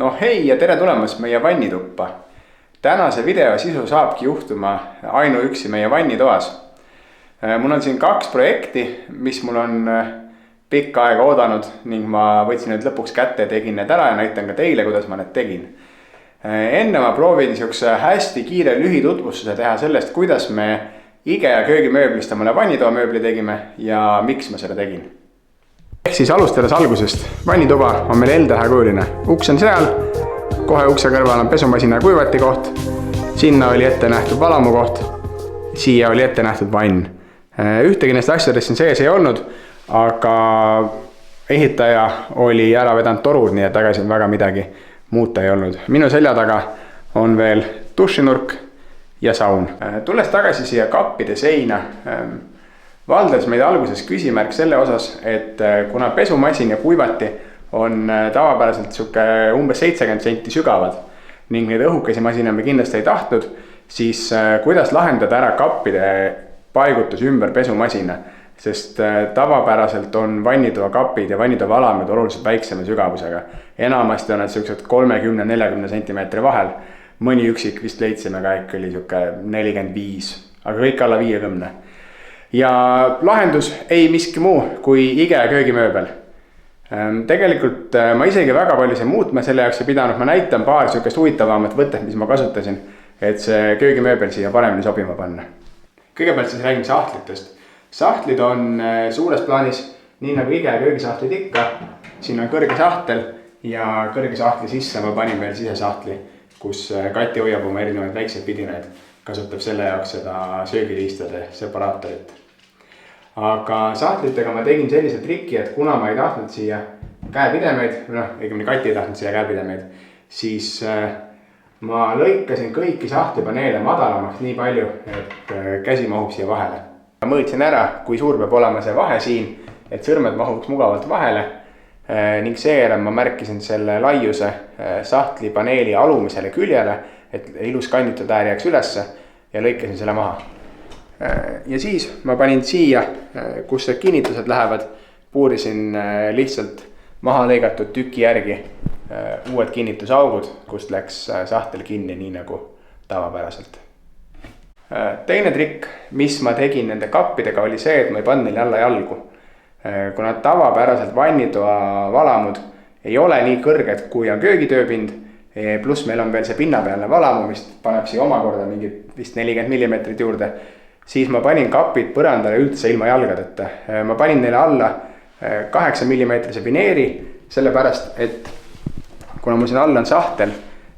No hei ja tere tulemast meie vannituppa. Tänase video sisu saabki juhtuma ainuüksi meie vannitoas. Mul on siin kaks projekti, mis mul on pikka aega oodanud ning ma võtsin nüüd lõpuks kätte ja tegin need ära ja näitan ka teile, kuidas ma need tegin. Enne ma proovin niisuguse hästi kiire lühitutvustuse teha sellest, kuidas me IKEA köögimööblist omale vannitoa mööbli tegime ja miks ma seda tegin. Ehk siis alustades algusest, vannituba on meil L-tähekujuline. Uks on seal, kohe ukse kõrval on pesumasina ja kuivati koht. Sinna oli ette nähtud valamu koht, siia oli ette nähtud vann. Ühtegi neist asjadest siin sees ei olnud, aga ehitaja oli ära vedanud torud, nii et taga siin väga midagi muuta ei olnud. Minu selja taga on veel dušinurk ja saun. Tulles tagasi siia kappide seina, valdas meid alguses küsimärk selle osas, et kuna pesumasin ja kuivati on tavapäraselt umbes 70 senti sügavad ning neid õhukesi masina me kindlasti ei tahtnud, siis kuidas lahendada ära kappide paigutus ümber pesumasina, sest tavapäraselt on vannitoa kapid ja vannitoa valamed oluliselt väiksema sügavusega. Enamasti on need 30-40 cm vahel, mõni üksik vist leidsime ka ikka oli 45, aga kõik alla 50. Ja lahendus ei miski muu kui IKEA köögimööbel. Tegelikult ma isegi väga palju siin muutma selle jaoks ei pidanud, ma näitan paar sihukest huvitavamat võtet, mis ma kasutasin, et see köögimööbel siia paremini sobima panna. Kõigepealt siis räägime sahtlitest. Sahtlid on suures plaanis, nii nagu IKEA köögisahtlid ikka, siin on kõrge sahtel ja kõrge sahtli sisse ma panin veel sisesahtli, kus Kati hoiab oma erinevaid väikseid pidineid, kasutab selle jaoks seda söögiliistade separaatorit. Aga sahtlitega ma tegin sellise triki, et kuna ma ei tahtnud siia käepidemeid, õigemini Kati ei tahtnud siia käepidemeid, siis ma lõikasin kõiki sahtlipaneele madalamaks nii palju, et käsi mahub siia vahele. Ma mõõtsin ära, kui suur peab olema see vahe siin, et sõrmed mahuks mugavalt vahele ning seejärel ma märkisin selle laiuse sahtlipaneeli alumisele küljele, et ilus kannitud äär jääks ülesse ja lõikasin selle maha. Ja siis ma panin siia, kus see kinnitused lähevad, puurisin lihtsalt maha lõigatud tüki järgi uued kinnitusaugud, kust läks sahtel kinni nii nagu tavapäraselt. Teine trikk, mis ma tegin nende kappidega, oli see, et ma ei pannud neile alla jalgu. Kuna tavapäraselt vannitoa valamud ei ole nii kõrged, kui on köögitööpind, pluss meil on veel see pinnapealne valamu, mis paneb siia omakorda mingi vist 40 mm juurde, siis ma panin kapid põrandale üldse ilma jalgadeta. Ma panin neile alla 8 mm vineeri, sellepärast, et kuna mul siin all on sahtel,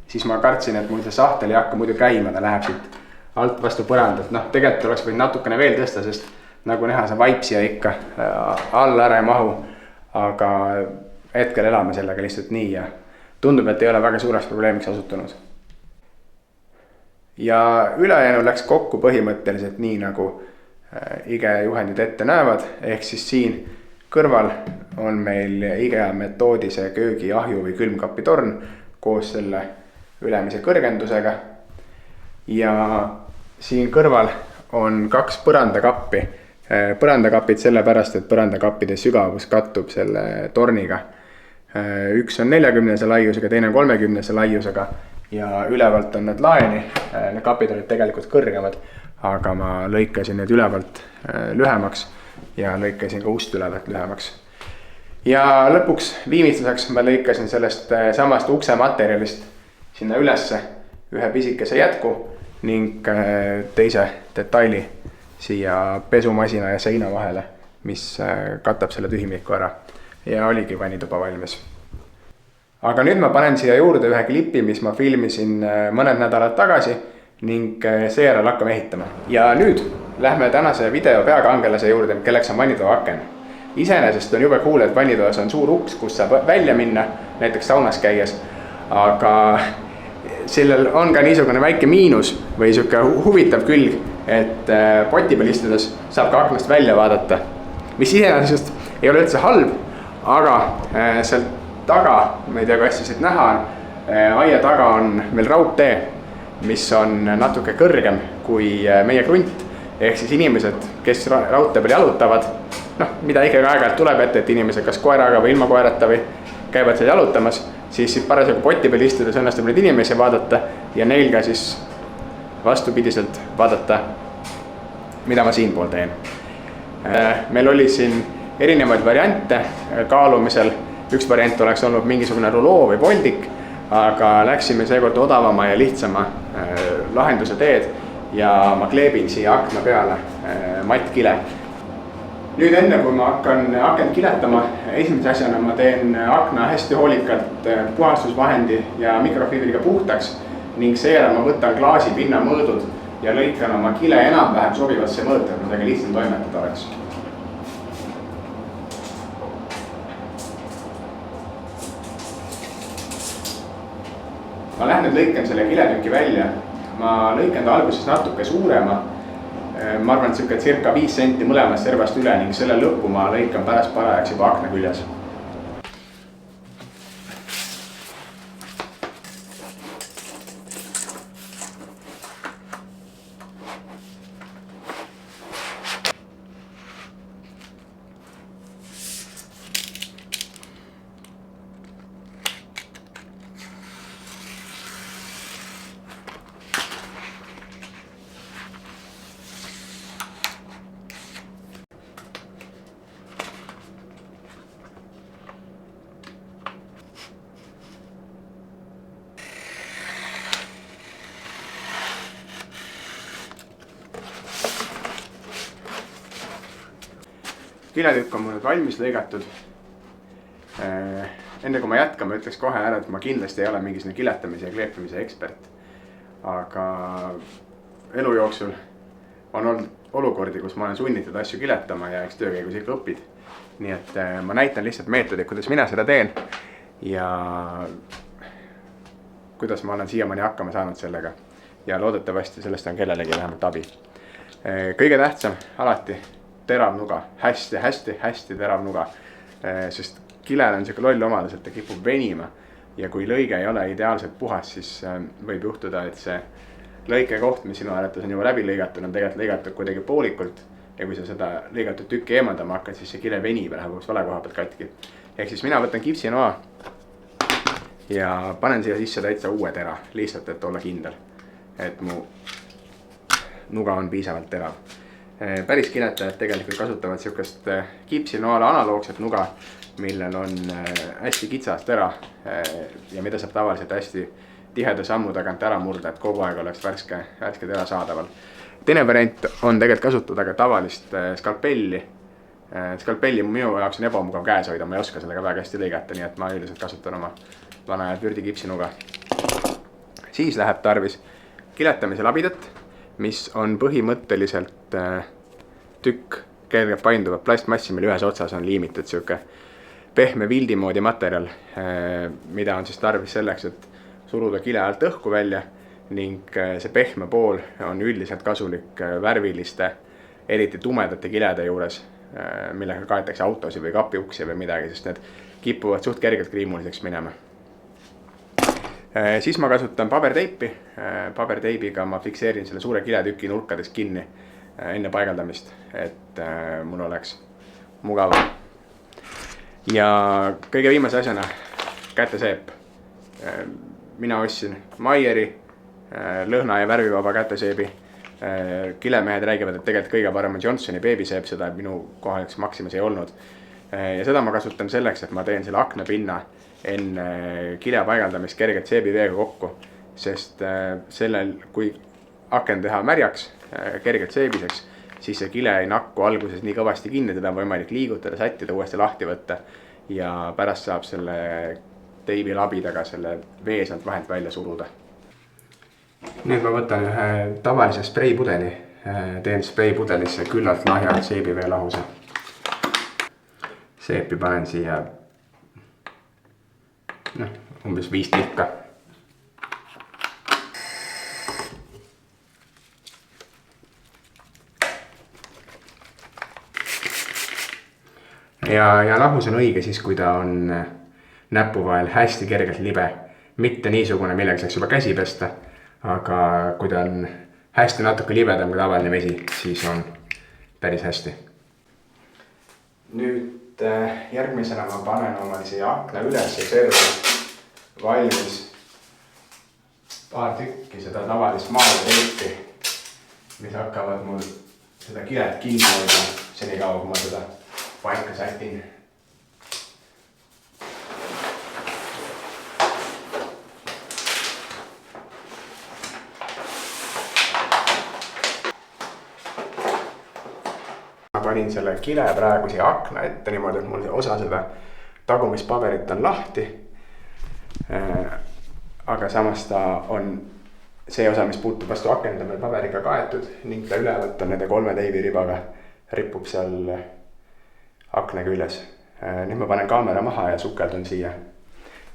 siis ma kartsin, et mul see sahtel ei hakka muidu käima, ta läheb siit alt vastu põrandat. Tegelikult oleks võinud natukene veel tõsta, sest nagu näha, see vaip siia ikka alla ära ei mahu, aga hetkel elame sellega lihtsalt nii ja tundub, et ei ole väga suureks probleemiks osutunud. Ja ülejäänu läks kokku põhimõtteliselt nii, nagu IKEA juhendid ette näevad, ehk siis siin kõrval on meil IKEA metoodise köögiahju või külmkapitorn koos selle ülemise kõrgendusega. Ja siin kõrval on kaks põrandakappi. Põrandakapid sellepärast, et põrandakappide sügavus kattub selle torniga. Üks on 40 laiusega, teine on 30 laiusega ja ülevalt on need laeni. Need kapid olid tegelikult kõrgemad, aga ma lõikasin need ülevalt lühemaks ja lõikasin ka ust ülevalt lühemaks. Ja lõpuks viimistluseks ma lõikasin sellest samast ukse materjalist sinna ülesse ühe pisikese jätku ning teise detaili siia pesumasina ja seina vahele, mis katab selle tühimiku ära ja oligi vannituba valmis. Aga nüüd ma panen siia juurde ühe klipi, mis ma filmisin mõned nädalad tagasi ning seejärel hakkame ehitama. Ja nüüd lähme tänase video peakangelase juurde, kelleks on vannitoa aken. Iseenesest on jube cool, et vannitoas on suur uks, kus saab välja minna, näiteks saunas käies, aga sellel on ka niisugune väike miinus või siuke huvitav külg, et poti peal istudes saab ka aknast välja vaadata, mis iseenesest ei ole üldse halb, aga sealt taga, ma ei tea, kas siit näha on, aia taga on veel raudtee, mis on natuke kõrgem kui meie krunt, ehk siis inimesed, kes raudtee peal jalutavad, mida ikka aeg-ajalt tuleb ette, et inimesed kas koeraga või ilma koerata või käivad seal jalutamas, siis parasjagu poti peal istudes õnnestub neid inimesi vaadata ja neil ka siis vastupidiselt vaadata, mida ma siinpool teen. Meil oli siin erinevaid variante kaalumisel. Üks variant oleks olnud mingisugune ruloo või voldik, aga läksime seekord odavama ja lihtsama lahenduse teed ja ma kleebin siia akna peale mattkile. Nüüd enne kui ma hakkan akent kiletama, esimese asjana ma teen akna hästi hoolikalt puhastusvahendi ja mikrofiibriga puhtaks ning seejärel ma võtan klaasi pinna mõõdud ja lõikan oma kile enam-vähem sobivasse mõõtu, et midagi lihtsam toimetada oleks. Ma lähen nüüd lõikan selle kiletüki välja. Ma lõikan ta alguses natuke suurema. Ma arvan, et circa 5 senti mõlemast servast üle ning selle lõppu ma lõikan pärast parajaks juba akna küljes. Kiletükk on mul nüüd valmis lõigatud. Enne kui ma jätkan, ma ütleks kohe ära, et ma kindlasti ei ole mingisugune kiletamise ja kleepimise ekspert. Aga elu jooksul on olnud olukordi, kus ma olen sunnitud asju kiletama ja eks töökäigus ikka õpid. Nii et ma näitan lihtsalt meetodit, kuidas mina seda teen ja kuidas ma olen siiamaani hakkama saanud sellega. Ja loodetavasti sellest on kellelegi vähemalt abi. Kõige tähtsam alati terav nuga, hästi terav nuga, sest kilel on selline loll omadus, et ta kipub venima ja kui lõige ei ole ideaalselt puhas, siis võib juhtuda, et see lõikekoht, mis sinu arvates on juba läbi lõigatud, on tegelikult lõigatud kuidagi poolikult ja kui sa seda lõigatud tükki eemaldama hakkad, siis see kile venib ja läheb vale koha pealt katki. Ehk siis mina võtan kipsinoa ja panen siia sisse täitsa uue tera, lihtsalt, et olla kindel, et mu nuga on piisavalt terav. Päris kiletajad tegelikult kasutavad sihukest kipsinoale analoogset nuga, millel on hästi kitsas tera ja mida saab tavaliselt hästi tiheda sammu tagant ära murda, et kogu aeg oleks värske tera saadaval. Teine variant on tegelikult kasutada ka tavalist skalpelli. Skalpelli minu jaoks on ebamugav käes hoida, ma ei oska sellega väga hästi lõigata, nii et ma üldiselt kasutan oma vana pürdikipsinuga. Siis läheb tarvis kiletamise labidat, mis on põhimõtteliselt tükk kergelt painduvat plastmassi, mille ühes otsas on liimitud siuke pehme vildi moodi materjal, mida on siis tarvis selleks, et suruda kile alt õhku välja ning see pehme pool on üldiselt kasulik värviliste, eriti tumedate kilede juures, millega kaetakse autosi või kapiuksi või midagi, sest need kipuvad suht kergelt kriimuliseks minema. Siis ma kasutan paberteipi. Paberteibiga ma fikseerin selle suure kiletüki nurkades kinni enne paigaldamist, et mul oleks mugav. Ja kõige viimase asjana käteseep. Mina ostsin Maieri lõhna ja värvivaba käteseebi. Kilemehed räägivad, et tegelikult kõige parem on Johnsoni beebiseep, seda minu kohaliks Maximas ei olnud. Ja seda ma kasutan selleks, et ma teen selle aknapinna enne kile paigaldamist kergelt seebiveega kokku, sest sellel, kui aken teha märjaks, kergelt seebiseks, siis see kile ei nakku alguses nii kõvasti kinni, teda on võimalik liigutada, sättida, uuesti lahti võtta ja pärast saab selle teibi labidaga selle vee sealt vahelt välja suruda. Nüüd ma võtan ühe tavalise spreipudeli, teen spreipudelisse küllalt lahja seebivee lahuse. Seepi panen siia umbes 5 tikka. Ja lahus on õige siis, kui ta on näpu vahel hästi kergelt libe. Mitte niisugune, millega saaks juba käsi pesta, aga kui ta on hästi natuke libedam kui tavaline vesi, siis on päris hästi. Nüüd järgmisena ma panen oma siia akna üles ja serva valmis paar tükki seda tavalist maalereipi, mis hakkavad mul seda kilet kinni hoida senikaua, kui ma seda paika sätin. Ma panin selle kile praegu siia akna ette niimoodi, et mul osa seda tagumispaberit on lahti. Aga samas ta on see osa, mis puutub vastu akent, on veel paberiga kaetud ning ta ülevalt on nende 3 teibiribaga ripub seal akna küljes. Nüüd ma panen kaamera maha ja sukeldun siia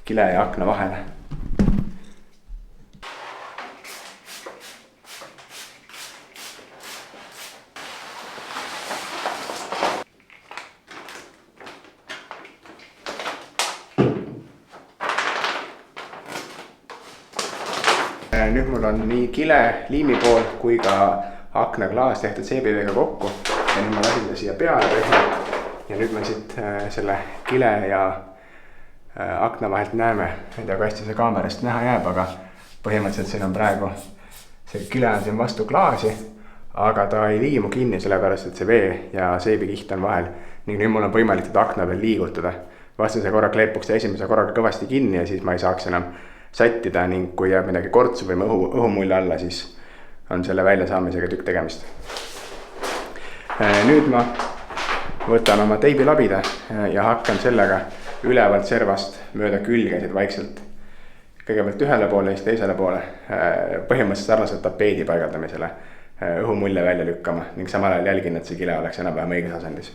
kile ja akna vahele. Nüüd mul on nii kile liimi pool kui ka akna klaas tehtud seebiveega kokku ja nüüd ma lasin ta siia peale pehmelt. Ja nüüd me siit selle kile ja akna vahelt näeme, ei tea, kui hästi see kaamerast näha jääb, aga põhimõtteliselt siin on praegu see kile on siin vastu klaasi, aga ta ei liimu kinni, sellepärast et see vee ja seebikiht on vahel ning nüüd mul on võimalik teda akna peal liigutada. Vastase korra kleepuks ta esimese korraga kõvasti kinni ja siis ma ei saaks enam sättida ning kui jääb midagi kortsu või õhumulle alla, siis on selle väljasaamisega tükk tegemist. Nüüd ma võtan oma teibilabida ja hakkan sellega ülevalt servast mööda külgesid vaikselt. Kõigepealt ühele poole ja siis teisele poole põhimõtteliselt sarnaselt tapeedi paigaldamisele õhumulle välja lükkama ning samal ajal jälgin, et see kile oleks enam-vähem õiges asendis.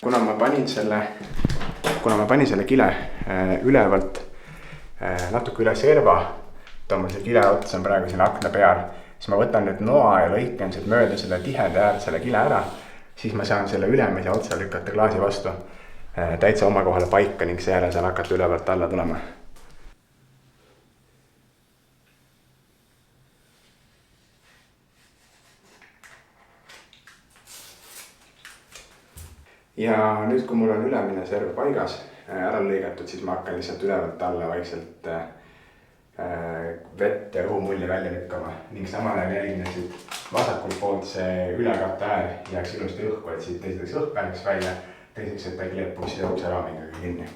Kuna ma panin selle kile ülevalt natuke üle serva, toon see kile ots on praegu siin akna peal, siis ma võtan nüüd noa ja lõikan sealt mööda selle tiheda äärde selle kile ära, siis ma saan selle ülemise otsa lükata klaasi vastu täitsa oma kohale paika ning seejärel saan hakata ülevalt alla tulema. Ja nüüd, kui mul on ülemine serv paigas ära lõigatud, siis ma hakkan lihtsalt ülevalt alla vaikselt vett ja õhumulli välja lükkama ning samal ajal jälgin, et siit vasakult poolt see ülekatte äär jääks ilusti õhku, et siit teiseks õhk pääseks välja, teiseks, et ta kleepuks siia ukse raamiga kinni.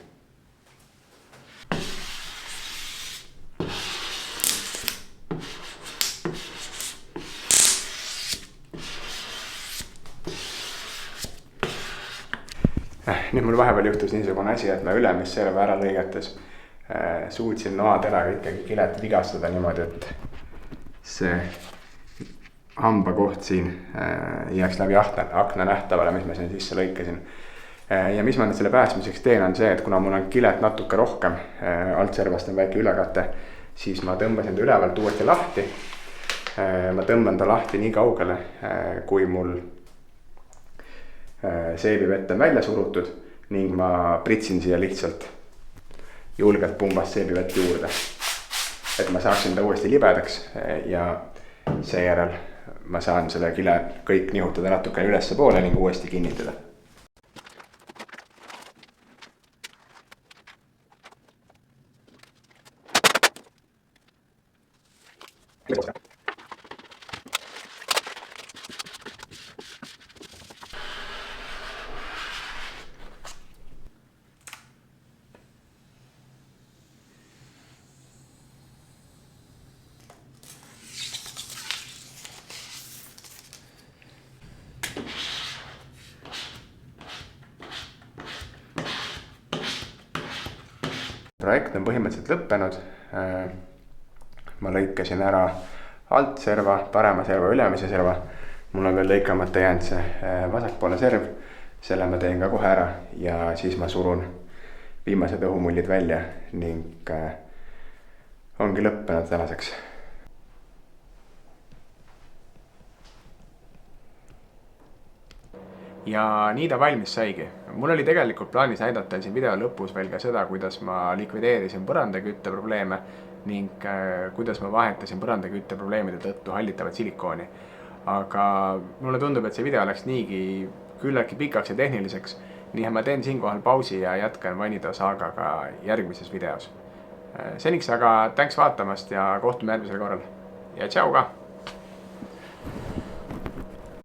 Nüüd mul vahepeal juhtus niisugune asi, et ma ülemist serva ära lõigates suutsin noateraga ikkagi kilet vigastada niimoodi, et see hambakoht siin jääks läbi akna nähtavale, mis ma siin sisse lõikasin. Ja mis ma nüüd selle päästmiseks teen, on see, et kuna mul on kilet natuke rohkem, alt servast on väike ülekatte, siis ma tõmbasin ta ülevalt uuesti lahti. Ma tõmban ta lahti nii kaugele, kui mul seebivett on välja surutud ning ma pritsin siia lihtsalt julgelt pumbast seebivett juurde, et ma saaksin ta uuesti libedaks ja seejärel ma saan selle kile kõik nihutada natukene ülesse poole ning uuesti kinnitada. Projekt on põhimõtteliselt lõppenud. Ma lõikasin ära alt serva, parema serva, ülemise serva. Mul on veel lõikamata jäänud see vasakpoole serv. Selle ma teen ka kohe ära ja siis ma surun viimased õhumullid välja ning ongi lõppenud tänaseks. Ja nii ta valmis saigi. Mul oli tegelikult plaanis näidata siin video lõpus veel ka seda, kuidas ma likvideerisin põrandakütte probleeme. ning kuidas ma vahetasin põrandakütte probleemide tõttu hallitavat silikooni. Aga mulle tundub, et see video läks niigi küllaltki pikaks ja tehniliseks, nii et ma teen siinkohal pausi ja jätkan vannitoa saagaga järgmises videos. Seniks aga tänks vaatamast ja kohtume järgmisel korral ja tšau ka!